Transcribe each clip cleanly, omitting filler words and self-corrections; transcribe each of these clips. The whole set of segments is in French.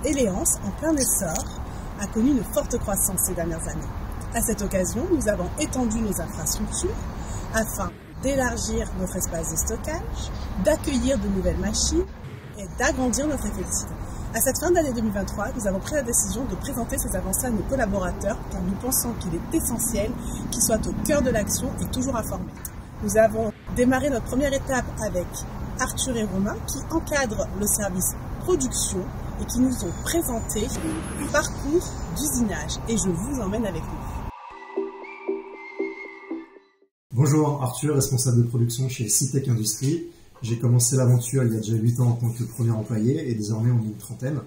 Éléance, en plein essor, a connu une forte croissance ces dernières années. À cette occasion, nous avons étendu nos infrastructures afin d'élargir notre espace de stockage, d'accueillir de nouvelles machines et d'agrandir notre effectif. À cette fin d'année 2023, nous avons pris la décision de présenter ces avancées à nos collaborateurs car nous pensons qu'il est essentiel qu'ils soient au cœur de l'action et toujours informés. Nous avons démarré notre première étape avec Arthur et Romain qui encadrent le service production et qui nous ont présenté le parcours d'usinage et je vous emmène avec nous. Bonjour, Arthur, responsable de production chez Citech Industries. J'ai commencé l'aventure il y a déjà 8 ans en tant que premier employé et désormais on est une trentaine.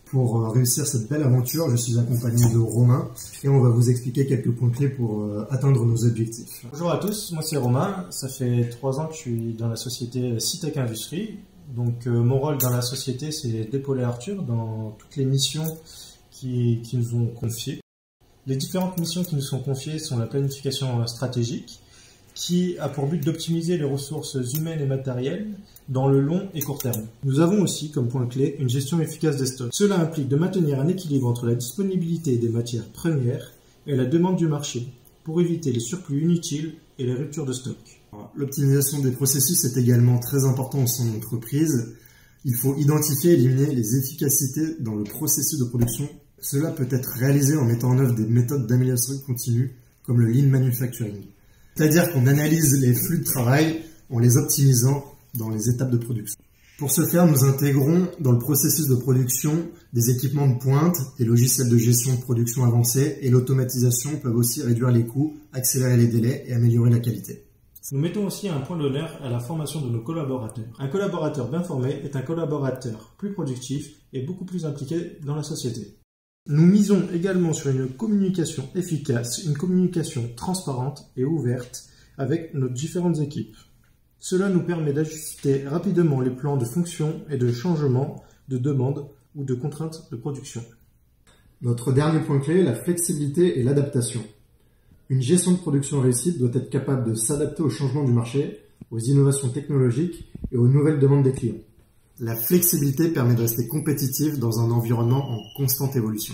Pour réussir cette belle aventure, je suis accompagné de Romain et on va vous expliquer quelques points clés pour atteindre nos objectifs. Bonjour à tous, moi c'est Romain, ça fait 3 ans que je suis dans la société Citech Industries. Donc mon rôle dans la société c'est d'épauler Arthur dans toutes les missions qui nous ont confiées. Les différentes missions qui nous sont confiées sont la planification stratégique, qui a pour but d'optimiser les ressources humaines et matérielles dans le long et court terme. Nous avons aussi comme point clé une gestion efficace des stocks. Cela implique de maintenir un équilibre entre la disponibilité des matières premières et la demande du marché pour éviter les surplus inutiles et les ruptures de stock. L'optimisation des processus est également très important au sein de l'entreprise. Il faut identifier et éliminer les efficacités dans le processus de production. Cela peut être réalisé en mettant en œuvre des méthodes d'amélioration continue comme le lean manufacturing. C'est-à-dire qu'on analyse les flux de travail en les optimisant dans les étapes de production. Pour ce faire, nous intégrons dans le processus de production des équipements de pointe, des logiciels de gestion de production avancés et l'automatisation peuvent aussi réduire les coûts, accélérer les délais et améliorer la qualité. Nous mettons aussi un point d'honneur à la formation de nos collaborateurs. Un collaborateur bien formé est un collaborateur plus productif et beaucoup plus impliqué dans la société. Nous misons également sur une communication efficace, une communication transparente et ouverte avec nos différentes équipes. Cela nous permet d'ajuster rapidement les plans de fonction et de changement de demande ou de contraintes de production. Notre dernier point clé est la flexibilité et l'adaptation. Une gestion de production réussie doit être capable de s'adapter aux changements du marché, aux innovations technologiques et aux nouvelles demandes des clients. La flexibilité permet de rester compétitif dans un environnement en constante évolution.